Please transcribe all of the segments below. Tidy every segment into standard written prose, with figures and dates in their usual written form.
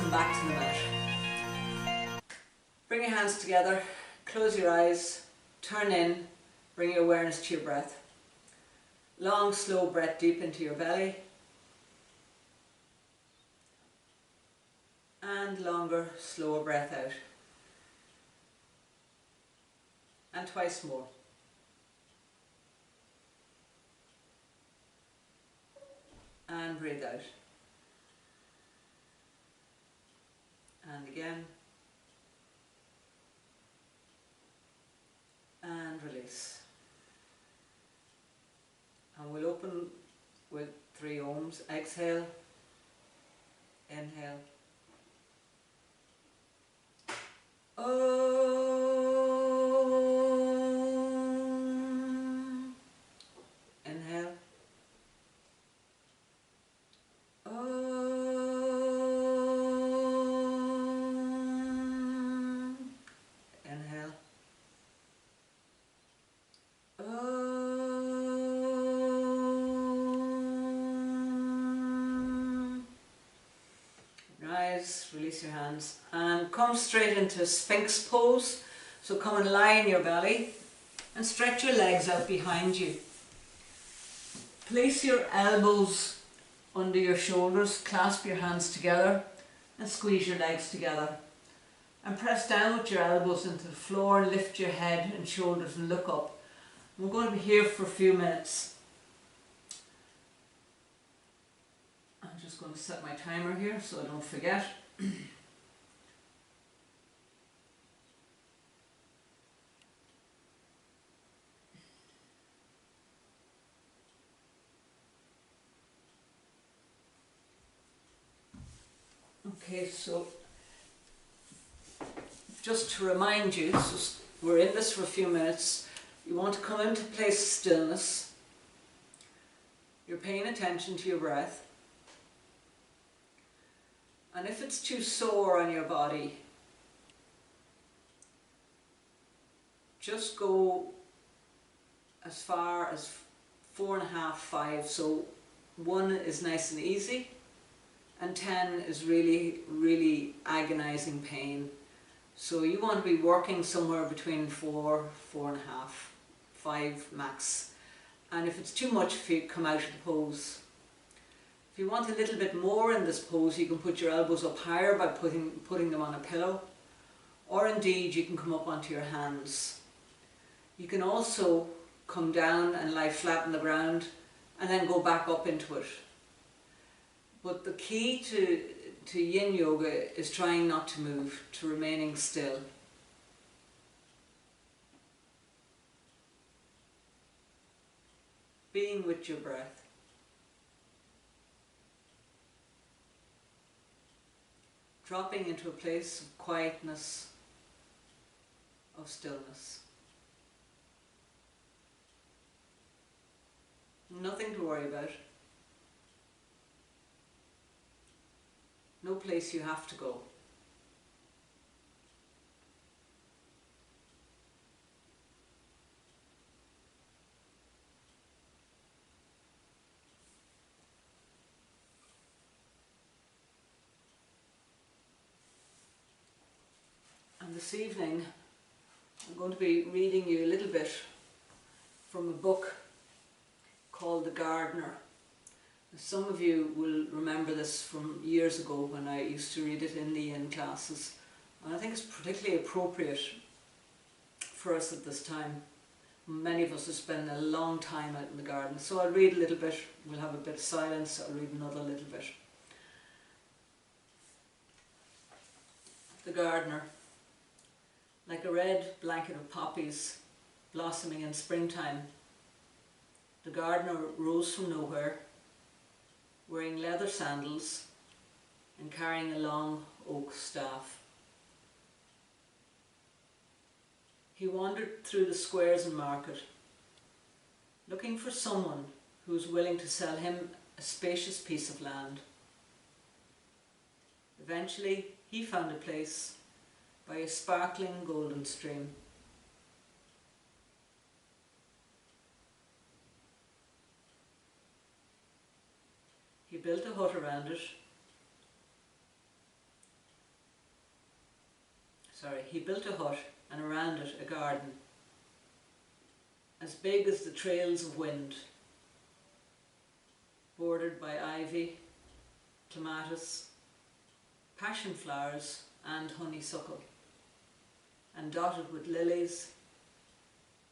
come back to the mat. Bring your hands together, close your eyes, turn in, bring your awareness to your breath. Long, slow breath deep into your belly. And longer, slower breath out. And twice more. And breathe out. And again. And release. And we'll open with 3 ohms. Exhale. Inhale. Om. Inhale. Om. Inhale. Om. Rise, release your hands and come straight into Sphinx Pose. So come and lie in your belly and stretch your legs out behind you. Place your elbows under your shoulders, clasp your hands together and squeeze your legs together. And press down with your elbows into the floor and lift your head and shoulders and look up. We're going to be here for a few minutes. I'm just going to set my timer here so I don't forget. Okay, so just to remind you, so we're in this for a few minutes. You want to come into a place of stillness. You're paying attention to your breath. And if it's too sore on your body, just go as far as 4.5, 5. So 1 is nice and easy, and 10 is really, really agonizing pain. So you want to be working somewhere between 4, 4.5, 5 max. And if it's too much for you, come out of the pose. If you want a little bit more in this pose, you can put your elbows up higher by putting them on a pillow. Or indeed, you can come up onto your hands. You can also come down and lie flat on the ground and then go back up into it. But the key to Yin Yoga is trying not to move, to remaining still. Being with your breath. Dropping into a place of quietness, of stillness. Nothing to worry about. No place you have to go. And this evening I'm going to be reading you a little bit from a book called The Gardener. Some of you will remember this from years ago when I used to read it in the Yin classes, and I think it's particularly appropriate for us at this time. Many of us have spent a long time out in the garden, so I'll read a little bit, we'll have a bit of silence, I'll read another little bit. The Gardener. Like a red blanket of poppies blossoming in springtime, the gardener rose from nowhere, wearing leather sandals and carrying a long oak staff. He wandered through the squares and market, looking for someone who was willing to sell him a spacious piece of land. Eventually, he found a place by a sparkling golden stream. He built a hut around it, he built a hut and around it a garden as big as the trails of wind, bordered by ivy, clematis, passion flowers and honeysuckle, and dotted with lilies,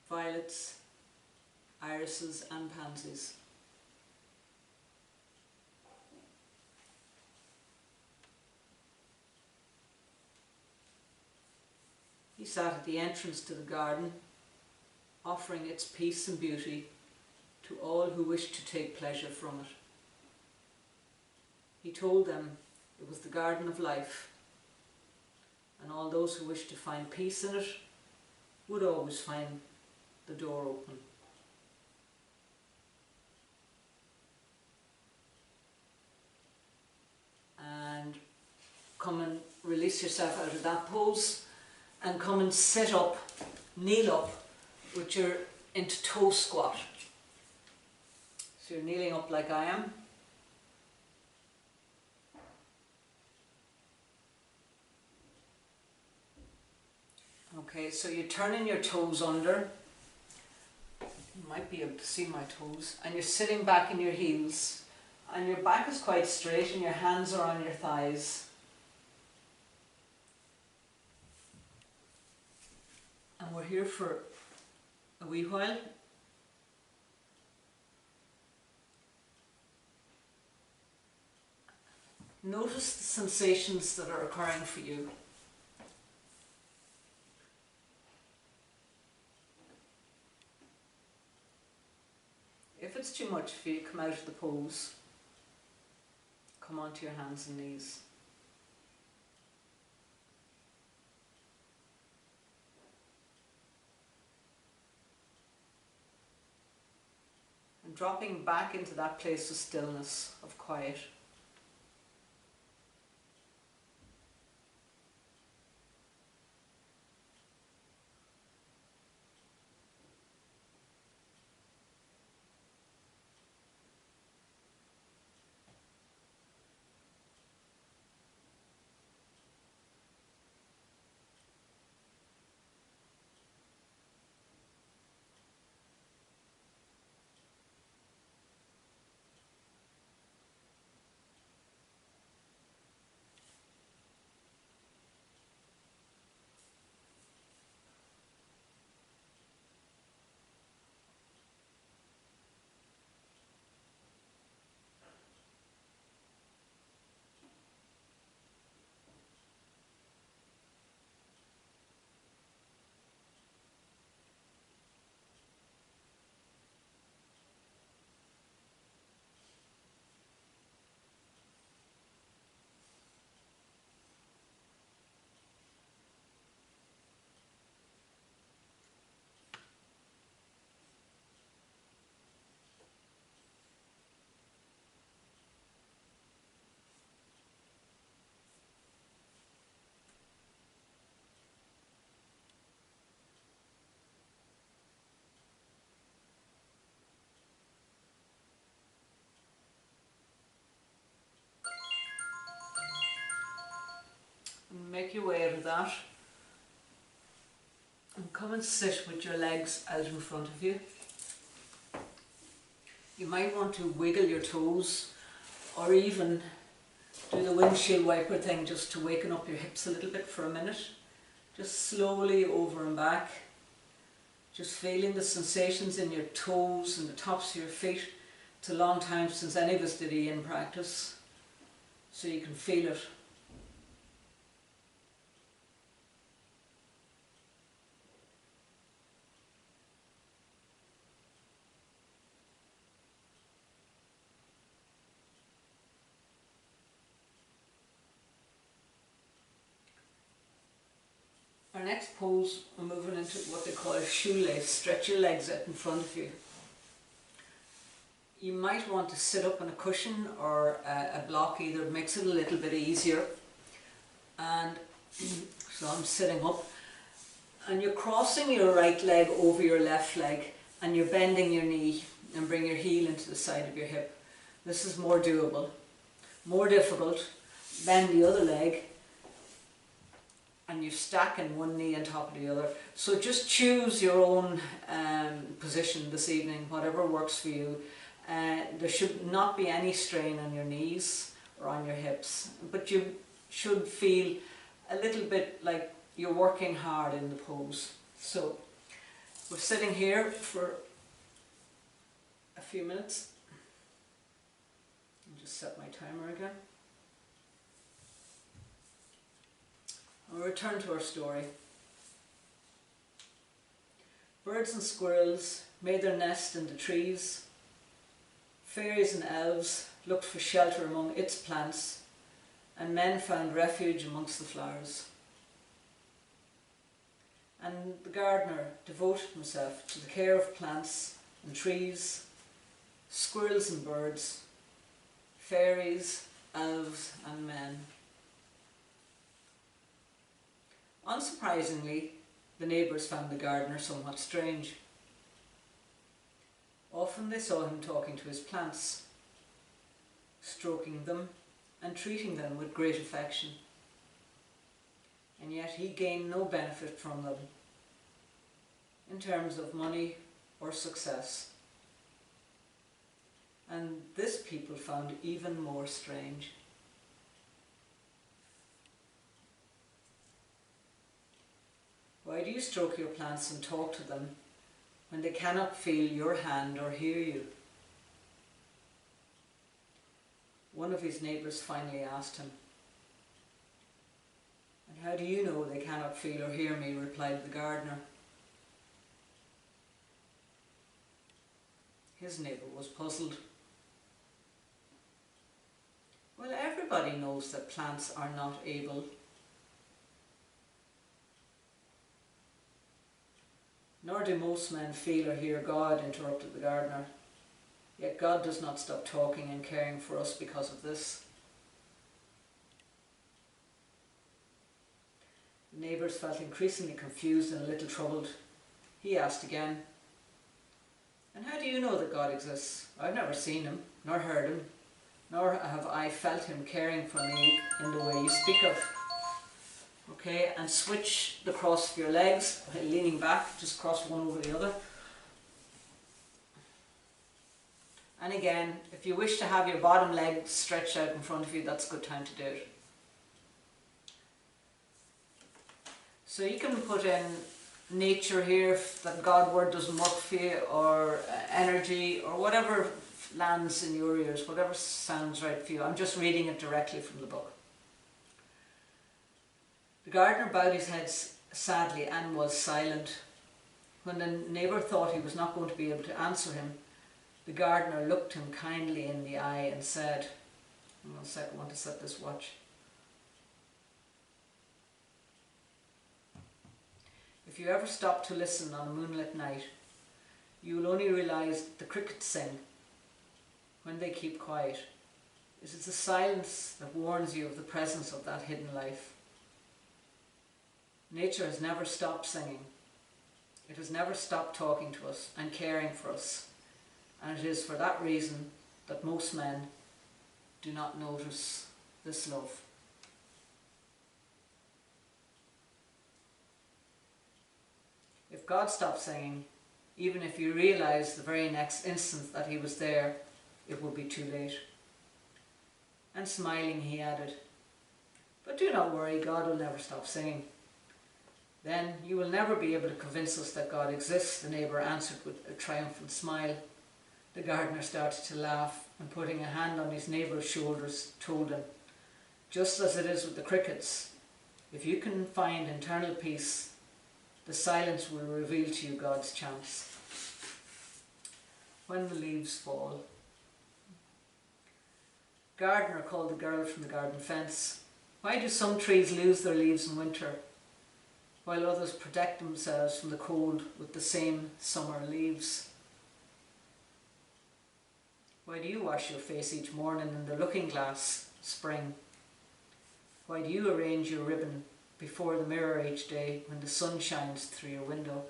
violets, irises and pansies. He sat at the entrance to the garden, offering its peace and beauty to all who wished to take pleasure from it. He told them it was the garden of life, and all those who wished to find peace in it would always find the door open. And come and release yourself out of that pose and come and sit up, kneel up with your into toe squat. So you're kneeling up like I am. Okay, so you're turning your toes under. You might be able to see my toes. And you're sitting back in your heels. And your back is quite straight and your hands are on your thighs. And we're here for a wee while. Notice the sensations that are occurring for you. If it's too much for you, come out of the pose. Come onto your hands and knees. And dropping back into that place of stillness, of quiet. Make your way out of that and come and sit with your legs out in front of you. You might want to wiggle your toes or even do the windshield wiper thing just to waken up your hips a little bit for a minute. Just slowly over and back, just feeling the sensations in your toes and the tops of your feet. It's a long time since any of us did a yin practice, so you can feel it. Our next pose, we're moving into what they call a shoelace. Stretch your legs out in front of you. You might want to sit up on a cushion or a block, either makes it a little bit easier. And so I'm sitting up, and you're crossing your right leg over your left leg, and you're bending your knee and bring your heel into the side of your hip. This is more doable. More difficult, bend the other leg and you're stacking one knee on top of the other. So just choose your own position this evening, whatever works for you. There should not be any strain on your knees or on your hips, but you should feel a little bit like you're working hard in the pose. So we're sitting here for a few minutes. I'll just set my timer again. We'll return to our story. Birds and squirrels made their nest in the trees. Fairies and elves looked for shelter among its plants, and men found refuge amongst the flowers. And the gardener devoted himself to the care of plants and trees, squirrels and birds, fairies, elves and men. Unsurprisingly, the neighbours found the gardener somewhat strange. Often they saw him talking to his plants, stroking them and treating them with great affection. And yet he gained no benefit from them in terms of money or success. And this people found even more strange. Why do you stroke your plants and talk to them when they cannot feel your hand or hear you? One of his neighbours finally asked him. And how do you know they cannot feel or hear me? Replied the gardener. His neighbour was puzzled. Well, everybody knows that plants are not able. Nor do most men feel or hear God, interrupted the gardener. Yet God does not stop talking and caring for us because of this. The neighbours felt increasingly confused and a little troubled. He asked again, and how do you know that God exists? I've never seen him, nor heard him, nor have I felt him caring for me in the way you speak of. Okay, and switch the cross of your legs, leaning back, just cross one over the other. And again, if you wish to have your bottom leg stretched out in front of you, that's a good time to do it. So you can put in nature here if that God word doesn't work for you, or energy, or whatever lands in your ears, whatever sounds right for you. I'm just reading it directly from the book. The gardener bowed his head sadly and was silent. When the neighbour thought he was not going to be able to answer him, the gardener looked him kindly in the eye and said, hang on a sec, I want to set this watch. If you ever stop to listen on a moonlit night, you will only realise that the crickets sing when they keep quiet. It is the silence that warns you of the presence of that hidden life. Nature has never stopped singing. It has never stopped talking to us and caring for us. And it is for that reason that most men do not notice this love. If God stopped singing, even if you realise the very next instant that he was there, it would be too late. And smiling, he added, but do not worry, God will never stop singing. Then you will never be able to convince us that God exists, the neighbour answered with a triumphant smile. The gardener started to laugh and, putting a hand on his neighbour's shoulders, told him, just as it is with the crickets, if you can find internal peace, the silence will reveal to you God's chants. When the leaves fall. Gardener called the girl from the garden fence. Why do some trees lose their leaves in winter, while others protect themselves from the cold with the same summer leaves? Why do you wash your face each morning in the looking glass, spring? Why do you arrange your ribbon before the mirror each day when the sun shines through your window?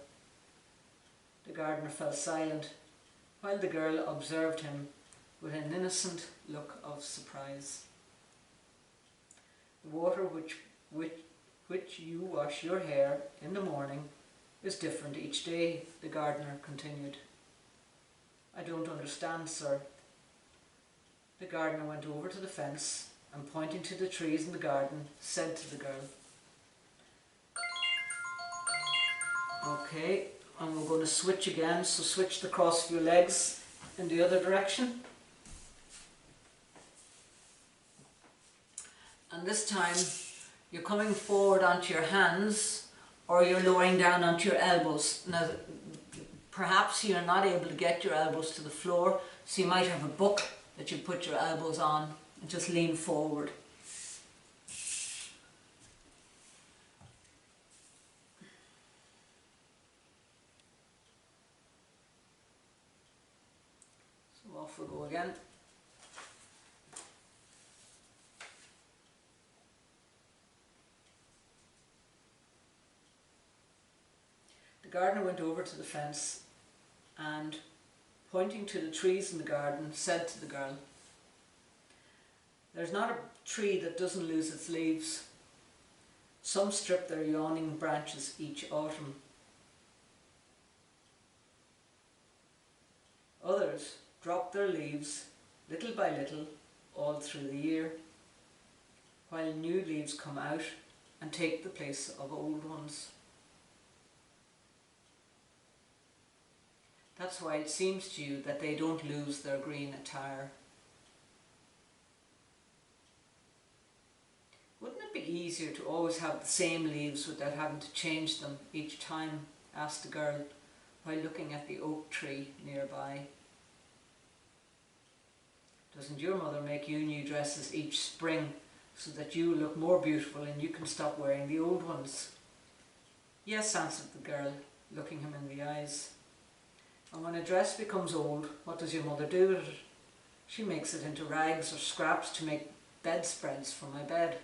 The gardener fell silent, while the girl observed him with an innocent look of surprise. The water which you wash your hair in the morning is different each day, the gardener continued. I don't understand, sir. The gardener went over to the fence and, pointing to the trees in the garden, said to the girl, okay, and we're going to switch again, so switch the cross of your legs in the other direction. And this time you're coming forward onto your hands or you're lowering down onto your elbows. Now, perhaps you're not able to get your elbows to the floor, so you might have a book that you put your elbows on and just lean forward. So off we go again. The gardener went over to the fence and, pointing to the trees in the garden, said to the girl, there's not a tree that doesn't lose its leaves. Some strip their yawning branches each autumn. Others drop their leaves little by little all through the year, while new leaves come out and take the place of old ones. That's why it seems to you that they don't lose their green attire. Wouldn't it be easier to always have the same leaves without having to change them each time? Asked the girl while looking at the oak tree nearby. Doesn't your mother make you new dresses each spring so that you look more beautiful and you can stop wearing the old ones? Yes, answered the girl, looking him in the eyes. And when a dress becomes old, what does your mother do with it? She makes it into rags or scraps to make bedspreads for my bed.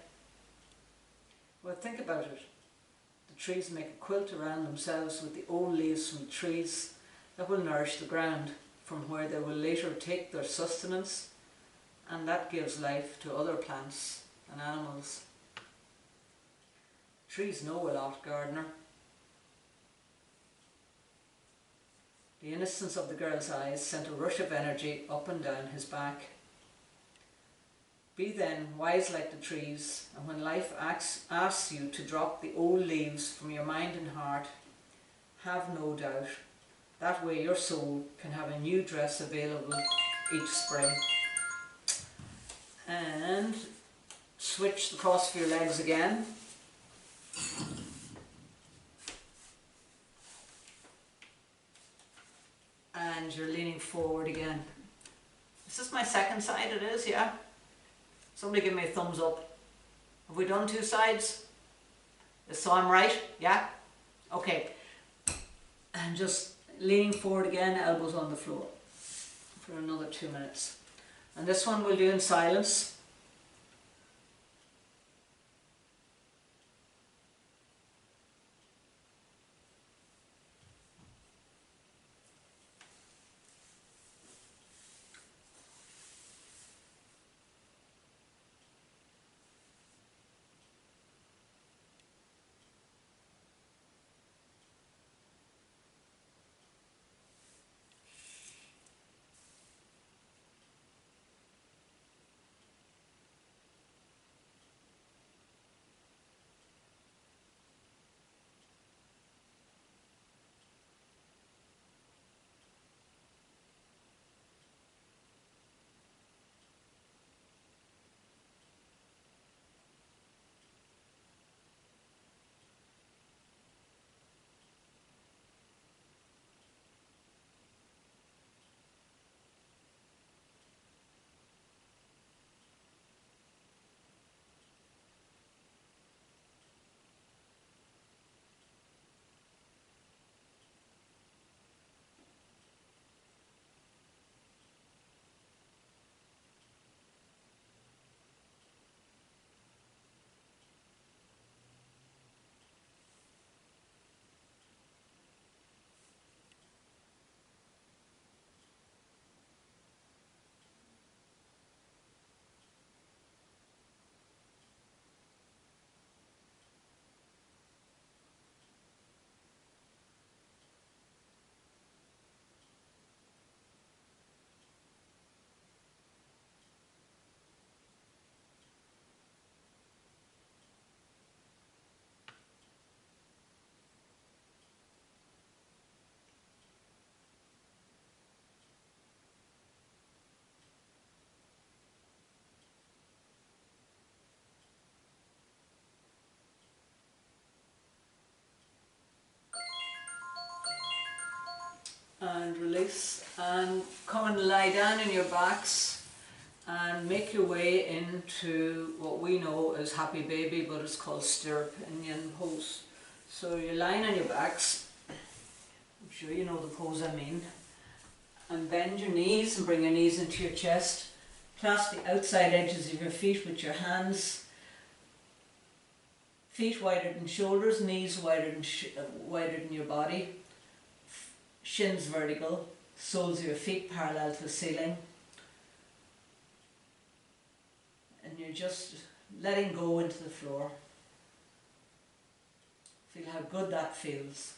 Well, think about it. The trees make a quilt around themselves with the old leaves from the trees that will nourish the ground, from where they will later take their sustenance, and that gives life to other plants and animals. Trees know a lot, gardener. The innocence of the girl's eyes sent a rush of energy up and down his back. Be then wise like the trees, and when life asks you to drop the old leaves from your mind and heart, have no doubt. That way your soul can have a new dress available each spring. And switch the cross of your legs again. And you're leaning forward again. Is this my second side? It is, yeah? Somebody give me a thumbs up. Have we done two sides? So I'm right? Yeah? Okay. And just leaning forward again, elbows on the floor for another 2 minutes. And this one we'll do in silence. and release, and come and lie down on your backs and make your way into what we know as happy baby, but it's called stirrup in Yin pose. So you're lying on your backs, I'm sure you know the pose I mean, and bend your knees and bring your knees into your chest. Clasp the outside edges of your feet with your hands. Feet wider than shoulders, knees wider than your body. Shins vertical, soles of your feet parallel to the ceiling. And you're just letting go into the floor. Feel how good that feels.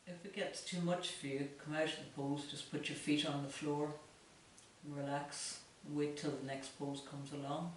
If it gets too much for you, come out of the pose, just put your feet on the floor, and relax, and wait till the next pose comes along.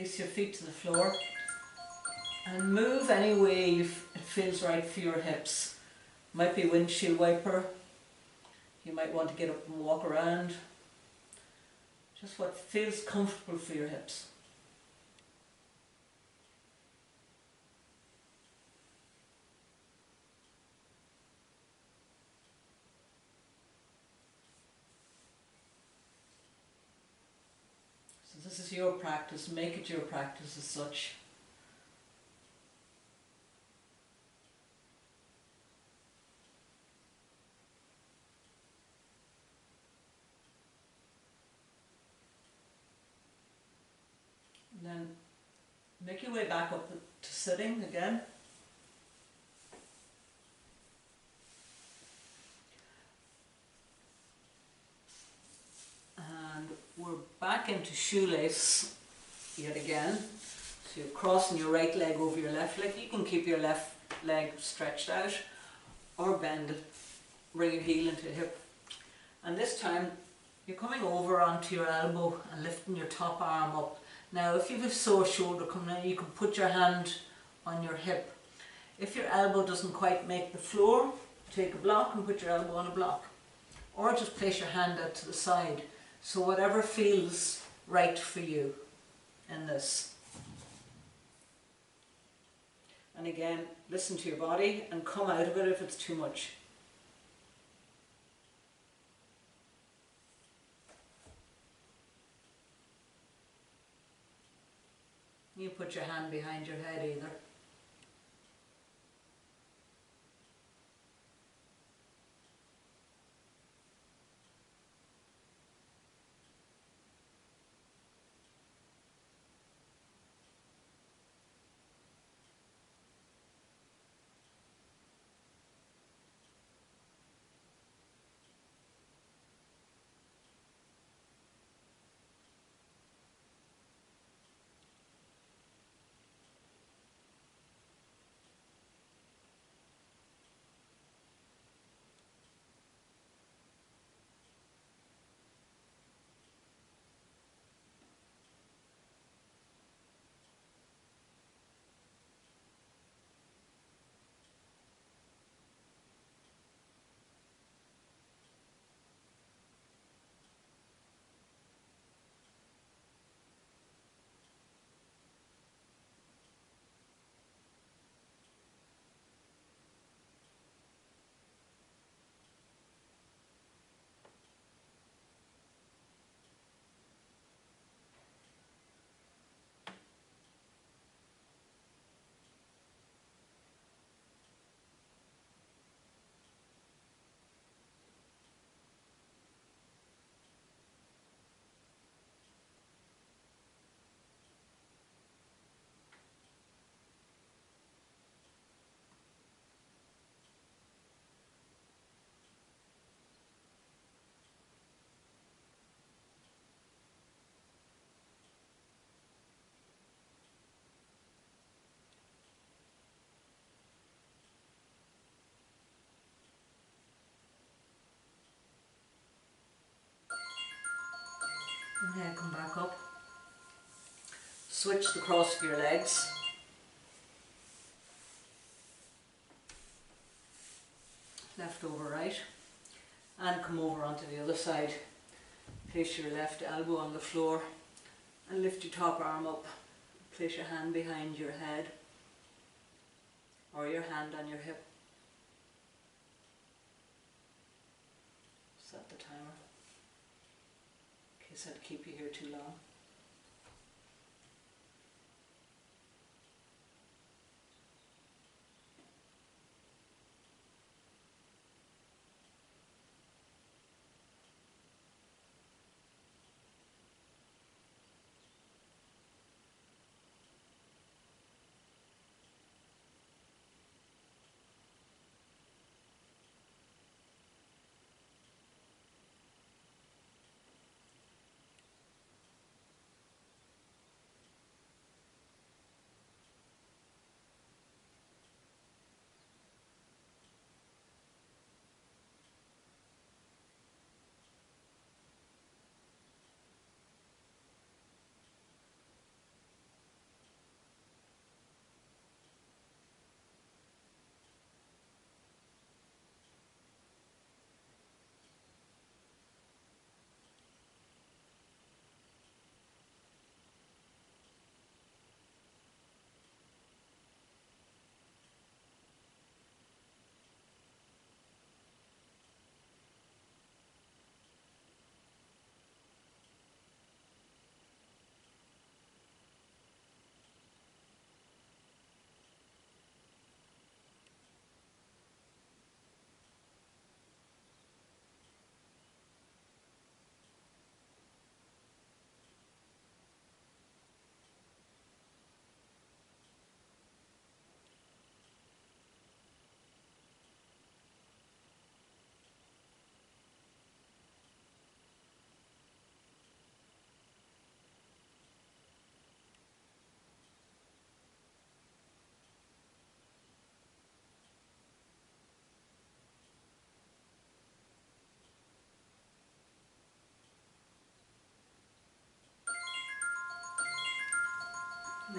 Release your feet to the floor and move any way it feels right for your hips. Might be windshield wiper. You might want to get up and walk around. Just what feels comfortable for your hips. So this is your practice. Make it your practice as such. And then make your way back up to sitting again. And we're back into shoelace yet again. So you're crossing your right leg over your left leg. You can keep your left leg stretched out or bend it. Bring your heel into your hip. And this time you're coming over onto your elbow and lifting your top arm up. Now if you have a sore shoulder coming in, you can put your hand on your hip. If your elbow doesn't quite make the floor, take a block and put your elbow on a block. Or just place your hand out to the side. So whatever feels right for you in this. And again, listen to your body and come out of it if it's too much. You put your hand behind your head either. And then come back up. Switch the cross of your legs. Left over right. And come over onto the other side. Place your left elbow on the floor and lift your top arm up. Place your hand behind your head or your hand on your hip. Set the timer in case I'd keep you here too long.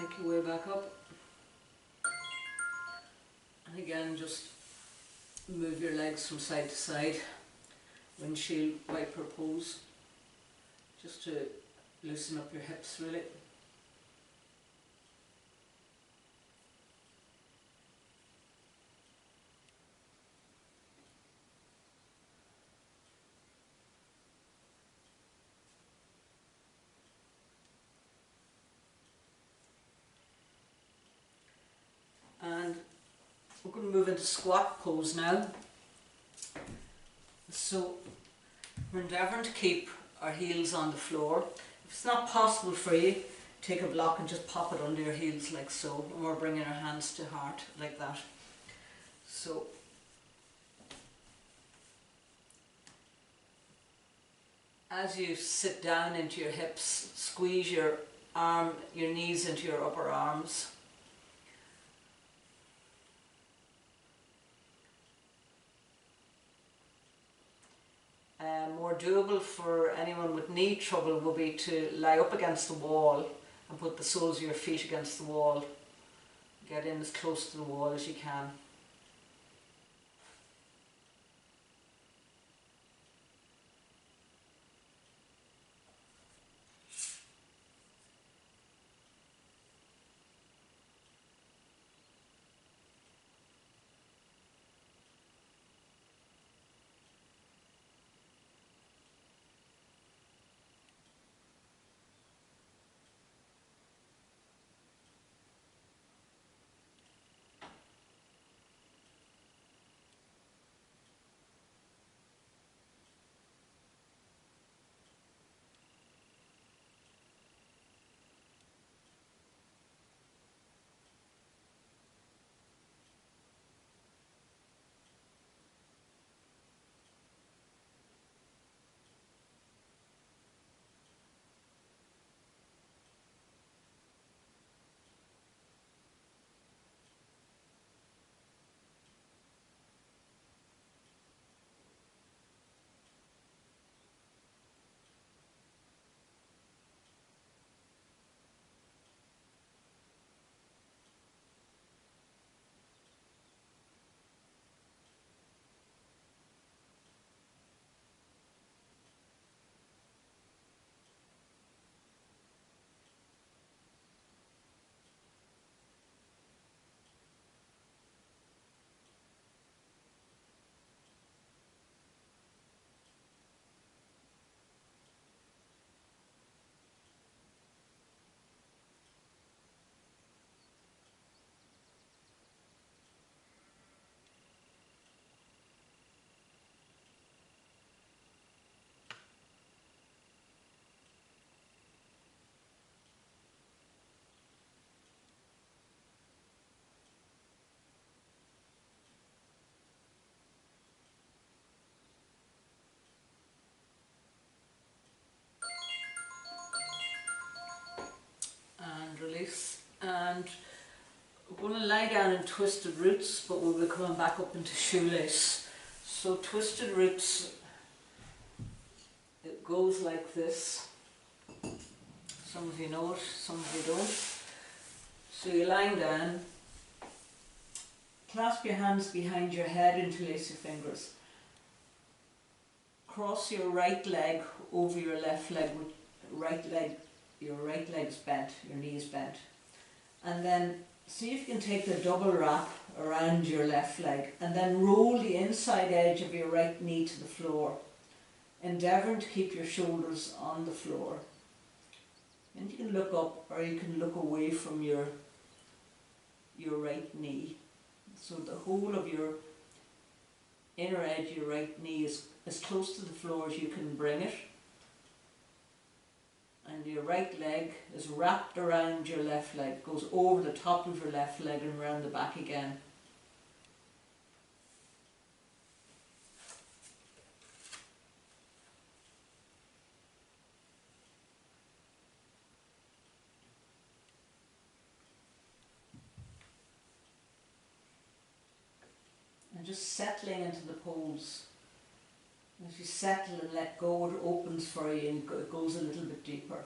Make your way back up. And again, just move your legs from side to side. Windshield wiper pose. Just to loosen up your hips really. And we're going to move into squat pose now. So we're endeavouring to keep our heels on the floor. If it's not possible for you, take a block and just pop it under your heels like so. And we're bringing our hands to heart like that. So as you sit down into your hips, squeeze your knees into your upper arms. More doable for anyone with knee trouble will be to lie up against the wall and put the soles of your feet against the wall. Get in as close to the wall as you can. Release, and we're going to lie down in twisted roots, but we'll be coming back up into shoelace. So twisted roots, it goes like this. Some of you know it, some of you don't. So you're lying down, clasp your hands behind your head, interlace your fingers. Cross your right leg over your left leg with your right leg's bent, your knees bent. And then see if you can take the double wrap around your left leg and then roll the inside edge of your right knee to the floor, endeavouring to keep your shoulders on the floor. And you can look up or you can look away from your right knee. So the whole of your inner edge of your right knee is as close to the floor as you can bring it. And your right leg is wrapped around your left leg, goes over the top of your left leg and around the back again. And just settling into the pose. As you settle and let go, it opens for you and it goes a little bit deeper.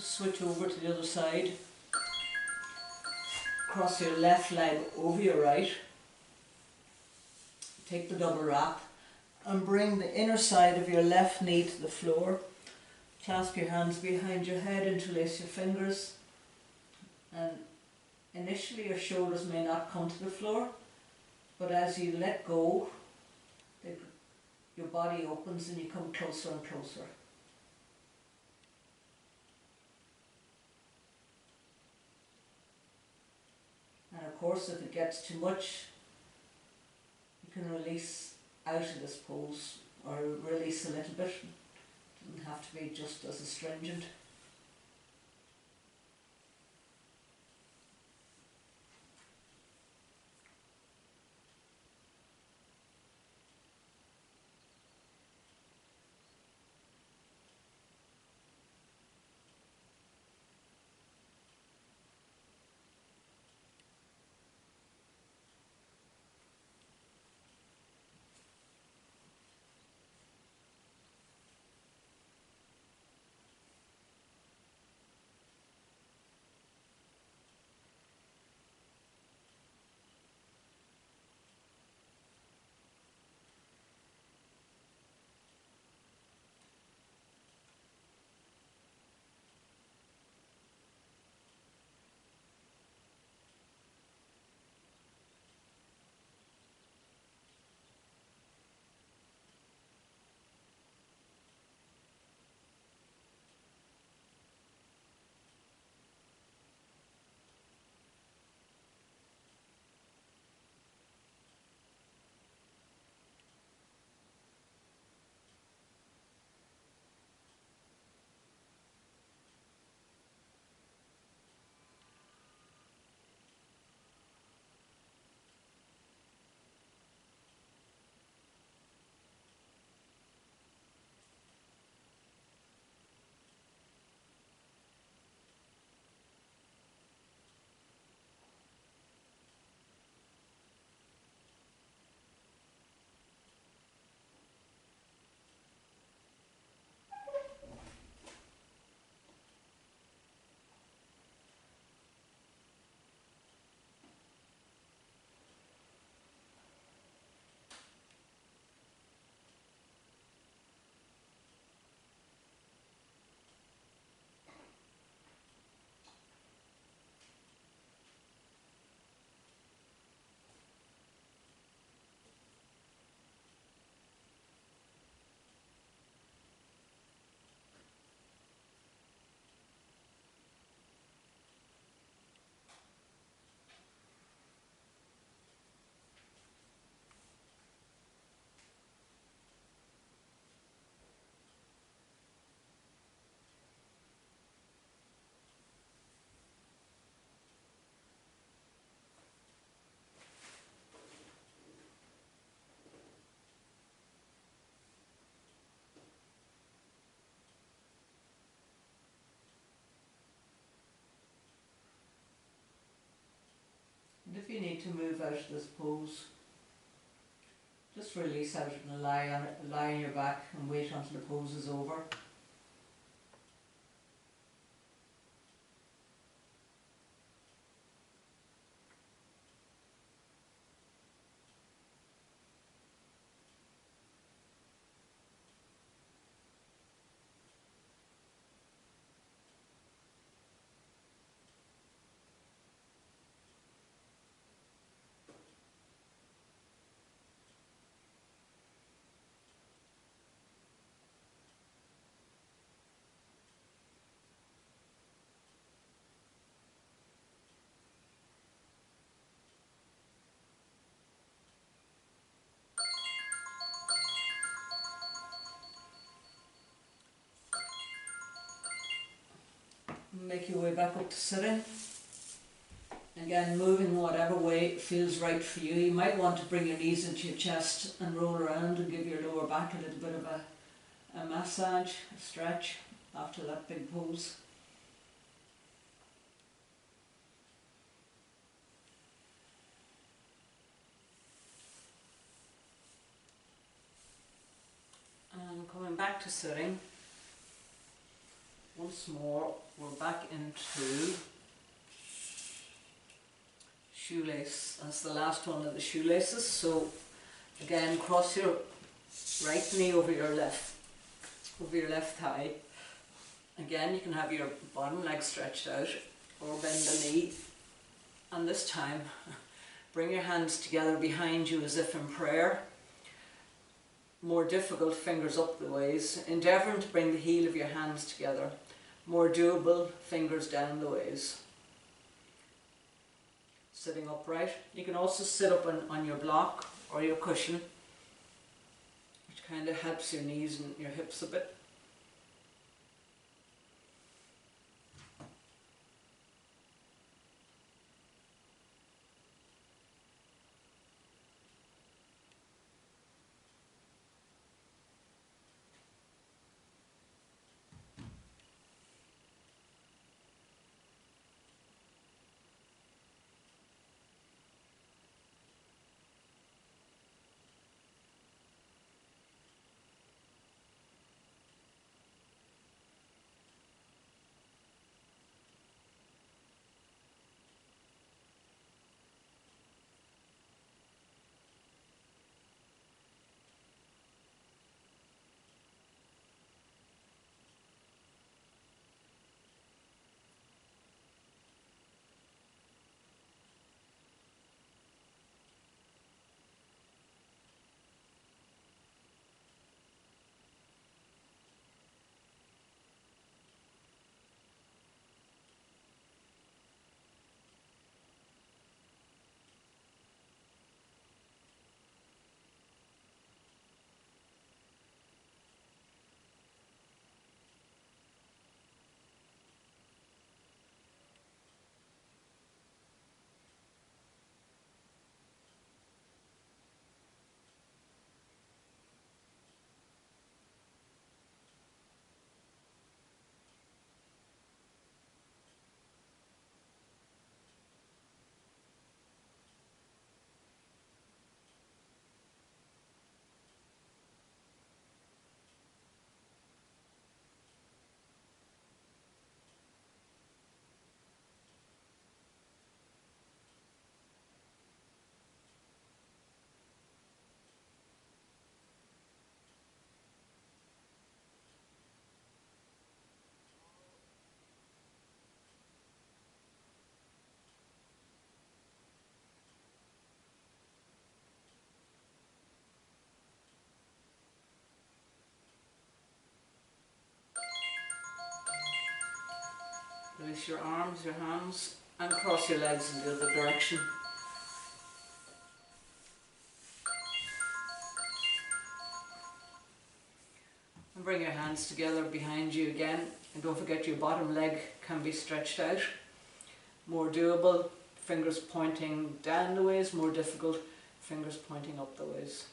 switch over to the other side. Cross your left leg over your right. Take the double wrap and bring the inner side of your left knee to the floor. Clasp your hands behind your head, interlace your fingers, and initially your shoulders may not come to the floor, but as you let go, your body opens and you come closer and closer. And of course, if it gets too much, you can release out of this pose or release a little bit. It doesn't have to be just as astringent. And if you need to move out of this pose, just release out and lie on your back and wait until the pose is over. Make your way back up to sitting. Again, moving whatever way feels right for you. You might want to bring your knees into your chest and roll around and give your lower back a little bit of a massage, a stretch after that big pose. And coming back to sitting, Once more, we're back into shoelace. That's the last one of the shoelaces. So again, cross your right knee over your left thigh. Again, you can have your bottom leg stretched out or bend the knee. And this time, bring your hands together behind you as if in prayer. More difficult, fingers up the ways. Endeavouring to bring the heel of your hands together. More doable, fingers down the ways. Sitting upright. You can also sit up on your block or your cushion, which kind of helps your knees and your hips a bit. Release your arms, your hands, and cross your legs in the other direction. And bring your hands together behind you again. And don't forget your bottom leg can be stretched out. More doable, fingers pointing down the ways. More difficult, fingers pointing up the ways.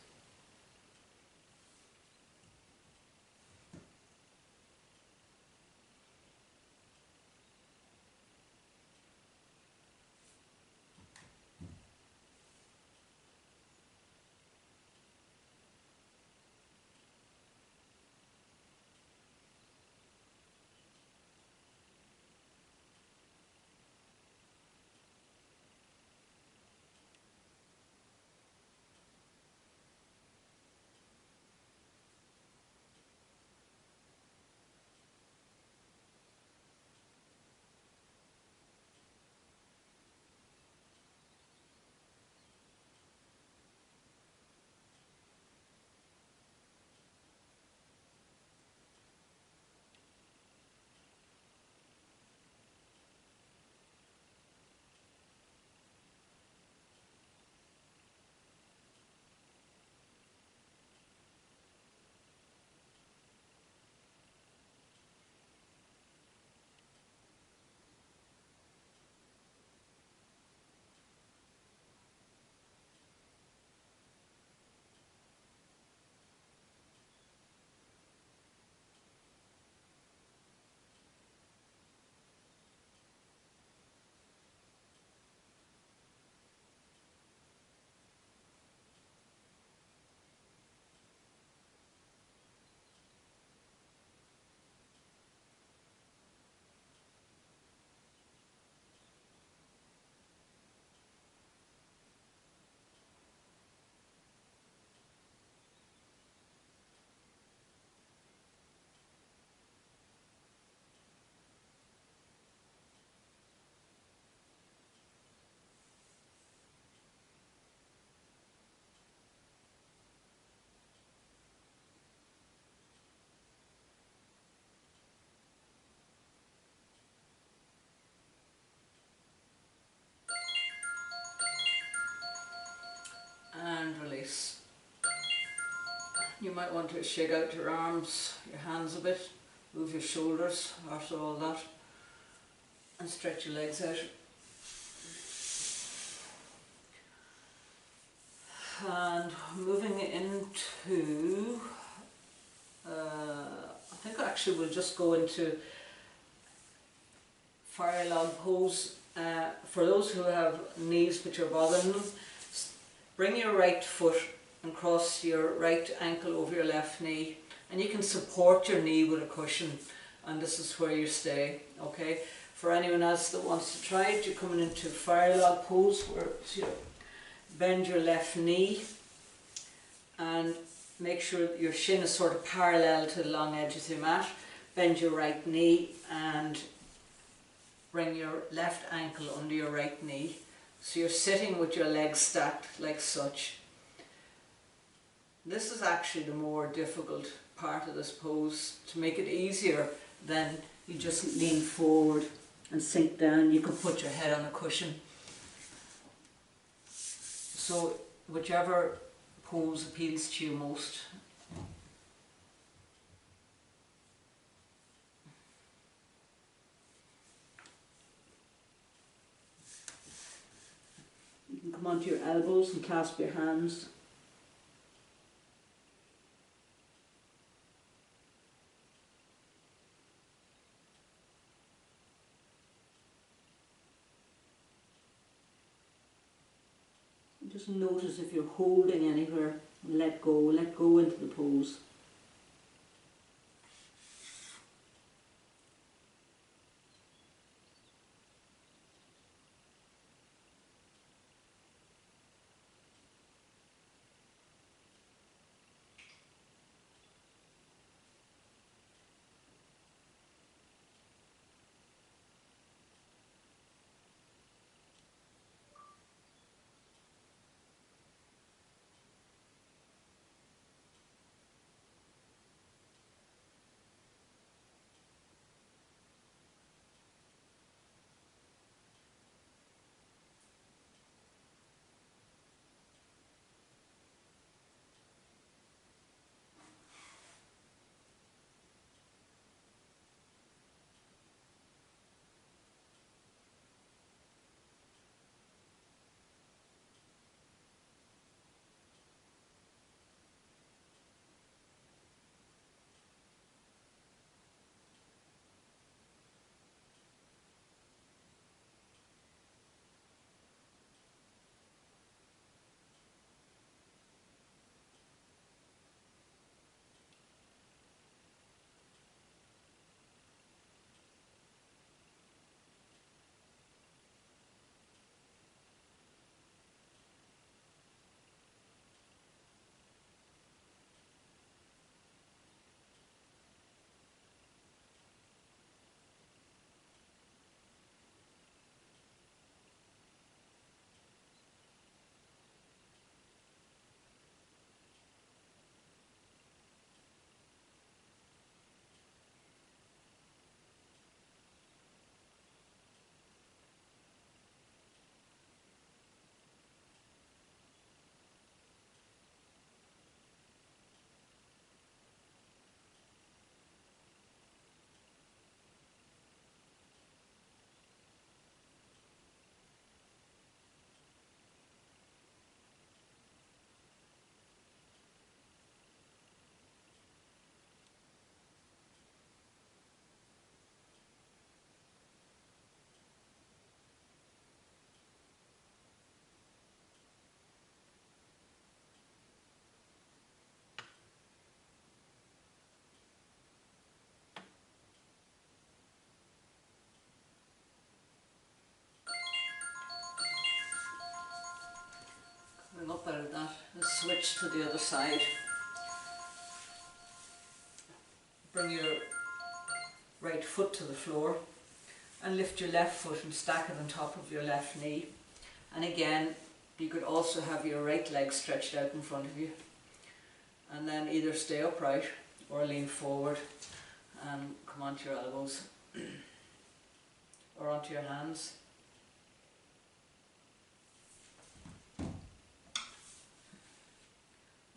might want to shake out your arms, your hands a bit, move your shoulders after all that, and stretch your legs out. And moving into, I think actually we'll just go into fire log pose. For those who have knees which are bothering them, bring your right foot and cross your right ankle over your left knee, and you can support your knee with a cushion, and this is where you stay, okay? For anyone else that wants to try it, you're coming into fire log pose, where you bend your left knee and make sure that your shin is sort of parallel to the long edge of the mat. Bend your right knee and bring your left ankle under your right knee. So you're sitting with your legs stacked like such. This is actually the more difficult part of this pose. To make it easier, then you just lean forward and sink down. You can put your head on a cushion. So whichever pose appeals to you most. You can come onto your elbows and clasp your hands. Just notice if you're holding anywhere, and let go into the pose. Up out of that and switch to the other side. Bring your right foot to the floor and lift your left foot and stack it on top of your left knee. And again, you could also have your right leg stretched out in front of you, and then either stay upright or lean forward and come onto your elbows or onto your hands.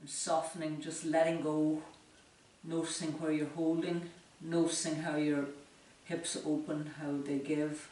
And softening, just letting go, noticing where you're holding, noticing how your hips open, how they give.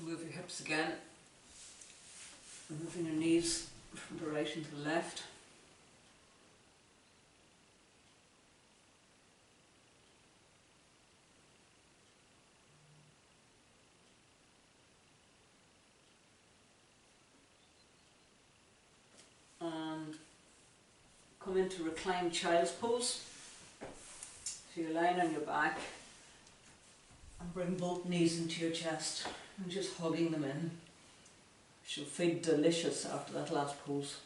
Move your hips again, moving your knees from the right into the left. And come into reclined child's pose. So you're lying on your back and bring both knees into your chest and just hugging them in. She'll feel delicious after that last pose.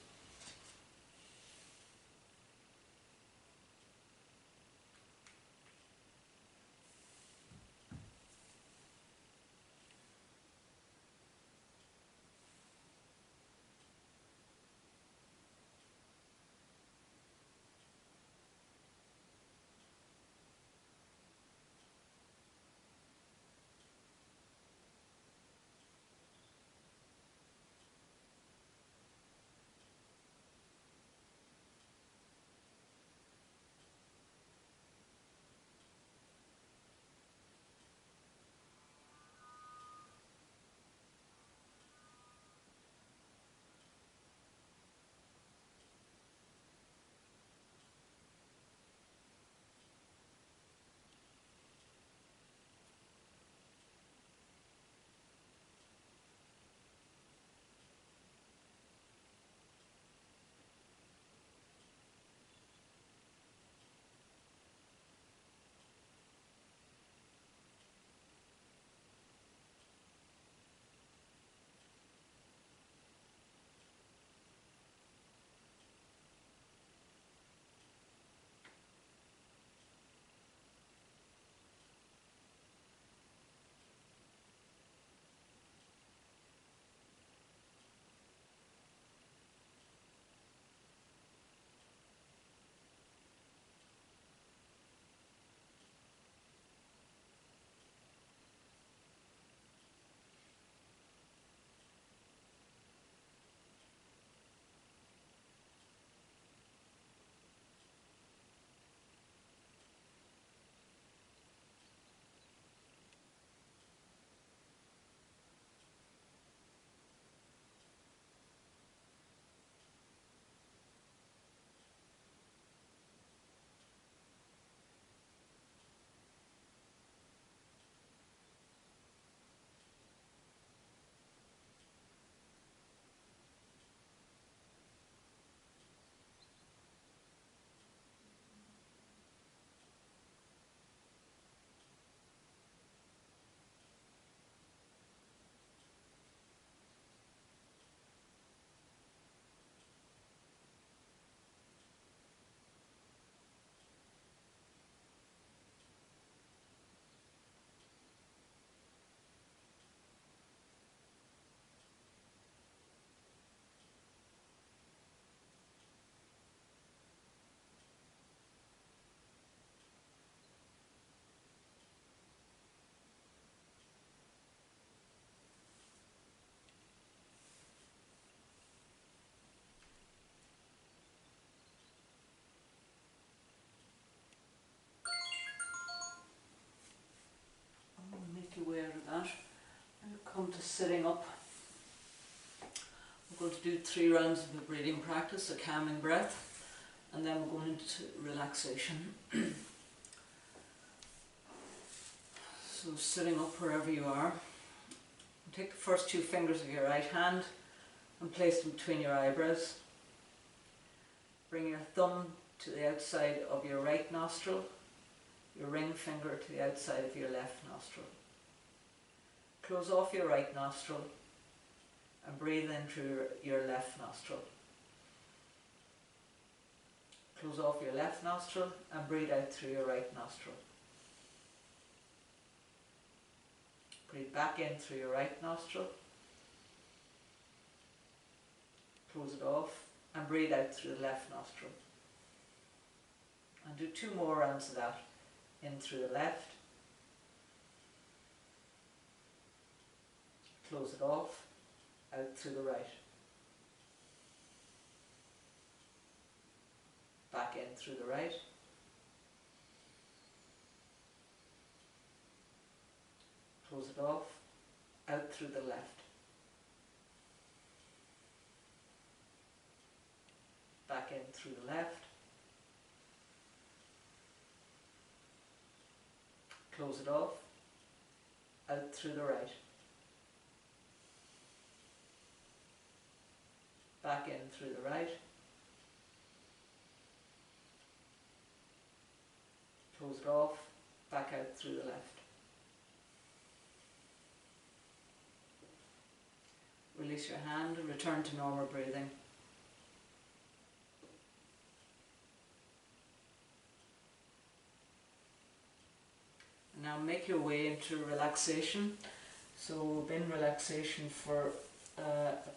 sitting up. We're going to do 3 rounds of a breathing practice, a calming breath, and then we're going into relaxation. So sitting up wherever you are, take the first 2 fingers of your right hand and place them between your eyebrows. Bring your thumb to the outside of your right nostril, your ring finger to the outside of your left nostril. Close off your right nostril and breathe in through your left nostril. Close off your left nostril and breathe out through your right nostril. Breathe back in through your right nostril. Close it off and breathe out through the left nostril. And do 2 more rounds of that. In through the left. Close it off. Out through the right. Back in through the right. Close it off. Out through the left. Back in through the left. Close it off. Out through the right. Back in through the right. Close it off. Back out through the left. Release your hand and return to normal breathing. And now make your way into relaxation. So we've been in relaxation for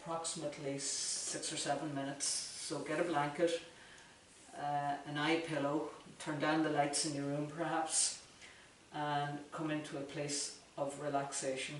approximately 6 or 7 minutes. So get a blanket, an eye pillow, turn down the lights in your room perhaps, and come into a place of relaxation.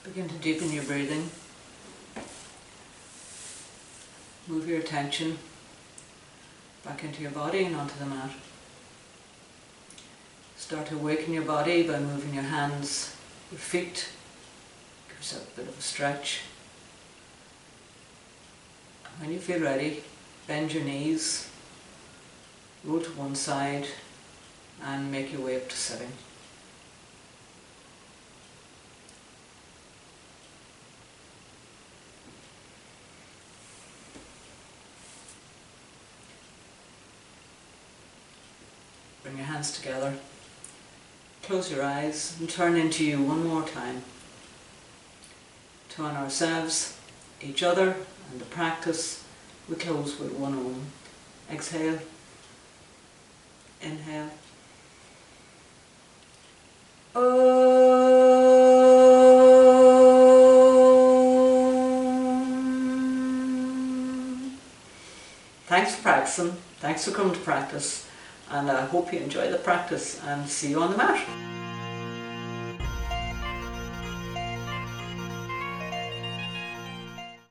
Begin to deepen your breathing. Move your attention back into your body and onto the mat. Start to awaken your body by moving your hands, your feet. Give yourself a bit of a stretch. When you feel ready, bend your knees, roll to one side and make your way up to sitting. Bring your hands together, close your eyes and turn into you one more time. To honour ourselves, each other and the practice, we close with one Om. Exhale, inhale. Om. thanks for practicing, thanks for coming to practice, and I hope you enjoy the practice, and see you on the mat.